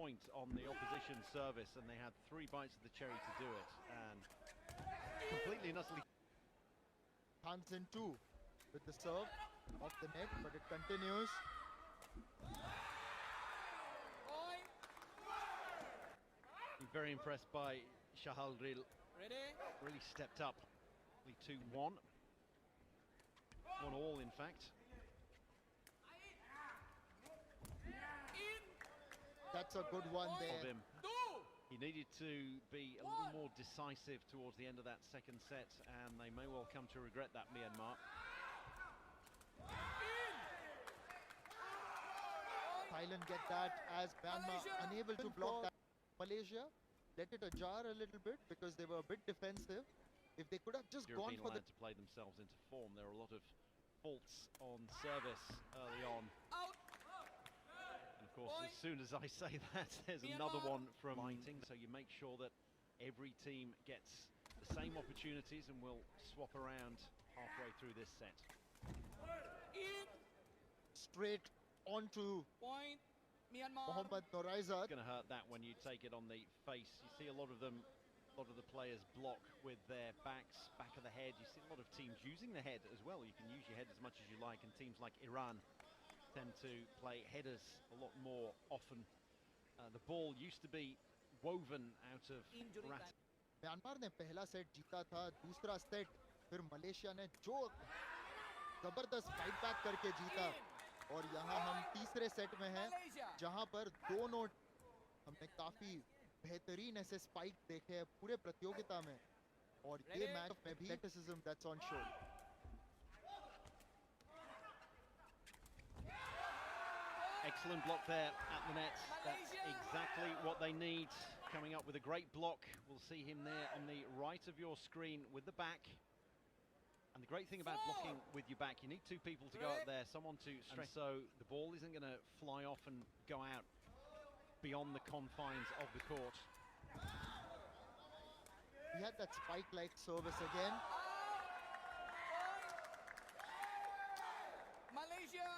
point on the opposition service, and they had 3 bites of the cherry to do it, and completely and utterly. Hansen too with the serve off the net, but it continues. Very impressed by Shahalril. Really stepped up. 2-1. 1-1 in fact. That's a good one there. He needed to be a little more decisive towards the end of that second set, and they may well come to regret that, Myanmar. Thailand get that as Myanmar unable to block that. Malaysia let it ajar a little bit because they were a bit defensive. If they could have just gone for the... to play themselves into form. There are a lot of faults on service early on. And of course, as soon as I say that, there's another one from lighting. So you make sure that every team gets the same opportunities, and we'll swap around halfway through this set. Straight onto point, Myanmar. Mohammad Noraizat. It's going to hurt that when you take it on the face. You see a lot of them, a lot of the players block with their backs, back of the head. You see a lot of teams using the head as well. You can use your head as much as you like, and teams like Iran tend to play headers a lot more often. The ball used to be woven out of rat. Myanmar ने पहला set जीता था, दूसरा set फिर Malaysia ने जो जबरदस्त fight back करके जीता, और यहाँ हम तीसरे सेट में हैं जहाँ पर दोनों हमने काफी बेहतरीन ऐसे स्पाइक देखे हैं पूरे प्रतियोगिता में, और ये मैच में भी athleticism that's on show. Excellent block there at the net. That's exactly what they need. Coming up with a great block. We'll see him there on the right of your screen with the back. And the great thing about blocking with your back, you need 2 people to go up there, someone to stress, so the ball isn't going to fly off and go out beyond the confines of the court. He had that spike-like service again. Malaysia.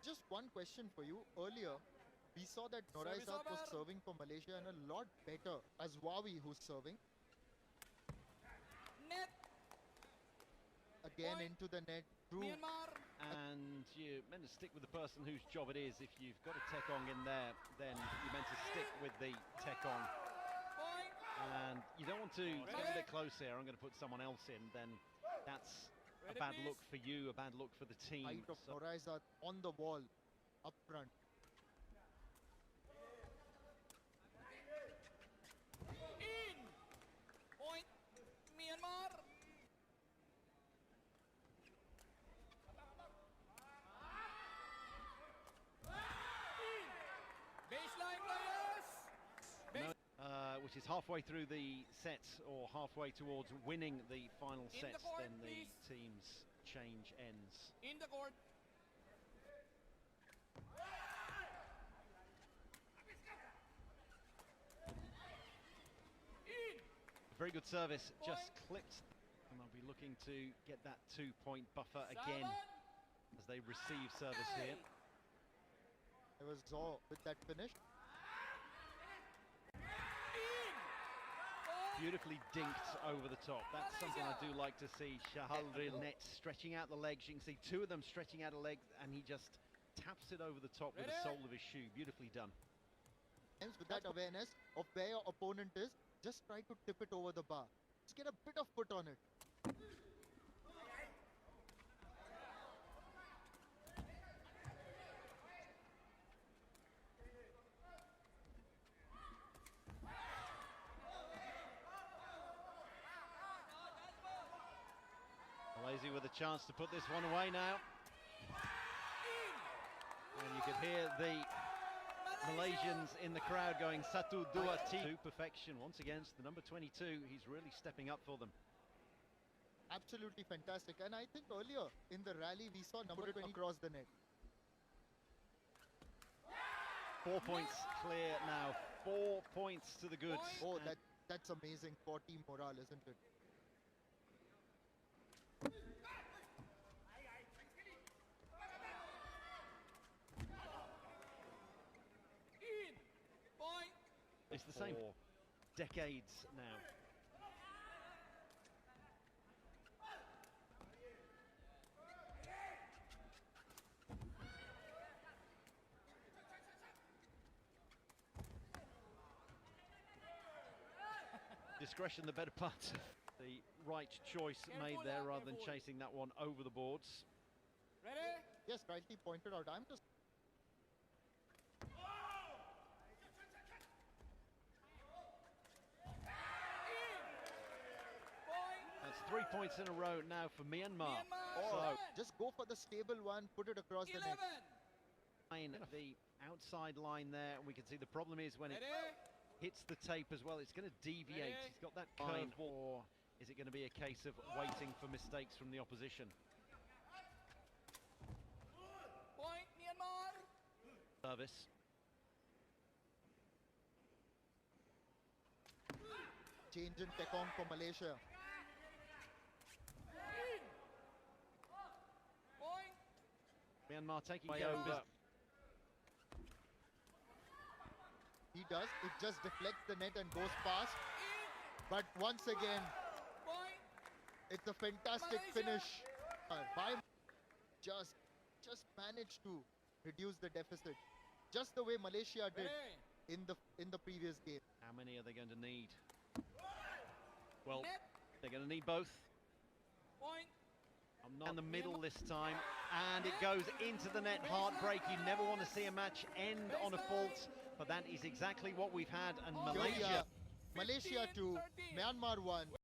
Just one question for you. Earlier, we saw that Noraizat was serving for Malaysia and a lot better as Wawi who's serving. Net. Again Point. into the net. Through. Myanmar. And you're meant to stick with the person whose job it is. If you've got a Tekong in there, then you're meant to stick with the Tekong. Point. And you don't want to get a bit close here. I'm going to put someone else in. Then that's a bad look for you, a bad look for the team. Height of Noraizat on the wall, up front. In. Point. Myanmar. Baseline players. Which is halfway through the set, or halfway towards winning the final set, then the team's change ends. In the court. In. Very good service, just clipped, and they'll be looking to get that 2-point buffer again as they receive service here. It was Zaw with that finish. Beautifully dinked over the top. That's something I do like to see. Shahalril net stretching out the legs. You can see 2 of them stretching out a leg, and he just taps it over the top with the sole of his shoe. Beautifully done. With that awareness of where your opponent is, just try to tip it over the bar. Just get a bit of put on it. Malaysia with a chance to put this one away now. And you could hear the Malaysians in the crowd going Satu Dua Ti to perfection. Once again, it's the number 22. He's really stepping up for them. Absolutely fantastic. And I think earlier in the rally we saw number 20 across the net. 4 points clear now. 4 points to the goods. Oh, that's amazing for team morale, isn't it? the same for decades now. Discretion, the better part. The right choice made there rather than chasing that one over the boards. Ready? Yes, rightly pointed out. I'm just That's 3 points in a row now for Myanmar. or So just go for the stable one, put it across the 11. net. the outside line there, and we can see the problem is when it Ready? hits the tape as well, it's going to deviate. Ready? He's got that line, or is it going to be a case of waiting for mistakes from the opposition? Point Myanmar. Service. Change in Tekong for Malaysia. Point. Myanmar taking Myanmar. over. He does. It just deflects the net and goes past. But once again, Point. it's a fantastic Malaysia. finish. By just managed to reduce the deficit, just the way Malaysia did Ready? in the previous game. How many are they going to need? Well, Net. they're going to need both. Point. I'm not in the middle this time, and it goes into the net. Heartbreak. You never want to see a match end on a fault, but that is exactly what we've had, and Here we Malaysia. are. Malaysia 2, Myanmar 1.